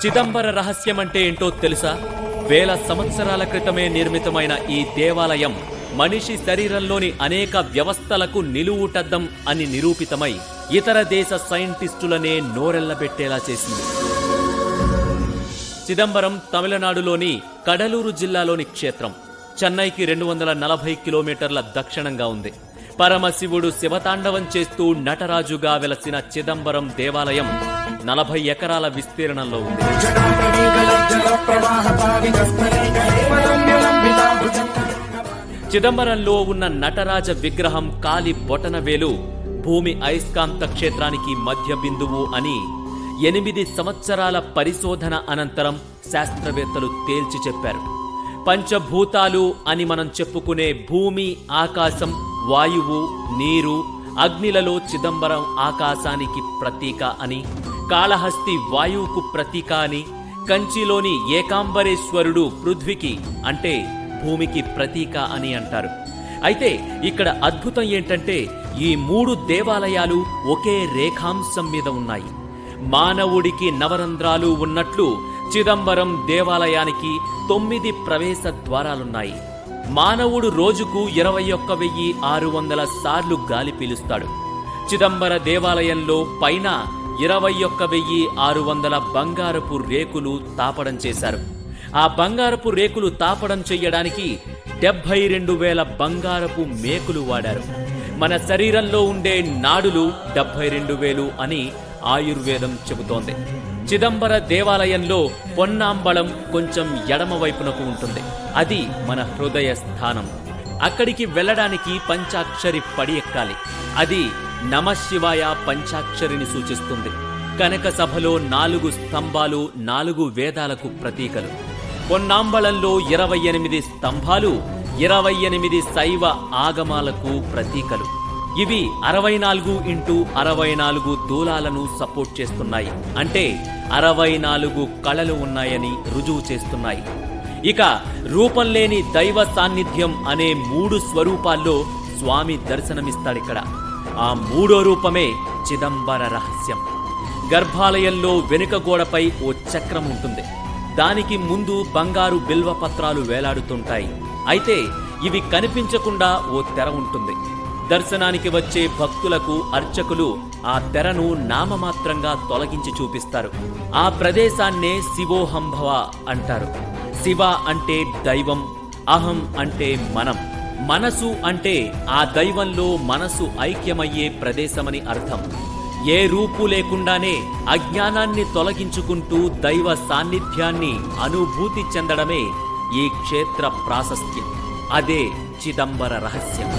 చిదంబర రహస్యం అంటే ఏంటో తెలుసా? వేల సంవత్సరాల క్రితమే నిర్మితమైన ఈ దేవాలయం మనిషి శరీరంలోని అనేక వ్యవస్థలకు నిలువుటద్దం అని నిరూపితమై ఇతర దేశ సైంటిస్టులనే నోరెళ్లబెట్టేలా చేసింది. చిదంబరం తమిళనాడులోని కడలూరు జిల్లాలోని క్షేత్రం. చెన్నైకి 240 కిలోమీటర్ల దక్షిణంగా ఉంది. పరమశివుడు శివతాండవం చేస్తూ నటరాజుగా వెలసిన చిదంబరం దేవాలయం 40 ఎకరాల విస్తీర్ణంలో ఉంది. చిదంబరంలో ఉన్న నటరాజ విగ్రహం కాలి బొటనవేలు భూమి అయస్కాంత క్షేత్రానికి మధ్య బిందువు అని 8 సంవత్సరాల పరిశోధన అనంతరం శాస్త్రవేత్తలు తేల్చి చెప్పారు. పంచభూతాలు అని మనం చెప్పుకునే భూమి, ఆకాశం, వాయువు, నీరు, అగ్నిలలో చిదంబరం ఆకాశానికి ప్రతీక అని, కాళహస్తి వాయువుకు ప్రతీక అని, కంచిలోని ఏకాంబరేశ్వరుడు పృథ్వీకి అంటే భూమికి ప్రతీక అని అంటారు. అయితే ఇక్కడ అద్భుతం ఏంటంటే ఈ 3 దేవాలయాలు ఒకే రేఖాంశం మీద ఉన్నాయి. మానవుడికి నవరంధ్రాలు ఉన్నట్లు చిదంబరం దేవాలయానికి 9 ప్రవేశ ద్వారాలున్నాయి. మానవుడు రోజుకు 21,600 సార్లు గాలి పీలుస్తాడు. చిదంబర దేవాలయంలో పైన 21,600 బంగారపు రేకులు తాపడం చేశారు. ఆ బంగారపు రేకులు తాపడం చెయ్యడానికి 72,000 బంగారపు మేకులు వాడారు. మన శరీరంలో ఉండే నాడులు 72,000 అని ఆయుర్వేదం చెబుతోంది. చిదంబర దేవాలయంలో పొన్నాంబళం కొంచెం ఎడమ వైపునకు ఉంటుంది. అది మన హృదయ స్థానం. అక్కడికి వెళ్ళడానికి పంచాక్షరి పడి ఎక్కాలి. అది నమశివాయ పంచాక్షరిని సూచిస్తుంది. కనక సభలో 4 స్తంభాలు 4 వేదాలకు ప్రతీకలు. పొన్నాంబళంలో 28 స్తంభాలు 28 శైవ ఆగమాలకు ప్రతీకలు. ఇవి 64x64 దూలాలను సపోర్ట్ చేస్తున్నాయి. అంటే 64 కళలు ఉన్నాయని రుజువు చేస్తున్నాయి. ఇక రూపం లేని దైవ సాన్నిధ్యం అనే 3 స్వరూపాల్లో స్వామి దర్శనమిస్తాడిక్కడ. ఆ 3వ రూపమే చిదంబర రహస్యం. గర్భాలయంలో వెనుక గోడపై ఓ చక్రం ఉంటుంది. దానికి ముందు బంగారు బిల్వపత్రాలు వేలాడుతుంటాయి. అయితే ఇవి కనిపించకుండా ఓ తెర ఉంటుంది. దర్శనానికి వచ్చే భక్తులకు అర్చకులు ఆ తెరను నామమాత్రంగా తొలగించి చూపిస్తారు. ఆ ప్రదేశాన్నే శివోహంభవ అంటారు. శివ అంటే దైవం, అహం అంటే మనం, మనసు అంటే ఆ దైవంలో మనసు ఐక్యమయ్యే ప్రదేశమని అర్థం. ఏ రూపు లేకుండానే అజ్ఞానాన్ని తొలగించుకుంటూ దైవ సాన్నిధ్యాన్ని అనుభూతి చెందడమే ఈ క్షేత్ర ప్రాశస్త్యం. అదే చిదంబర రహస్యం.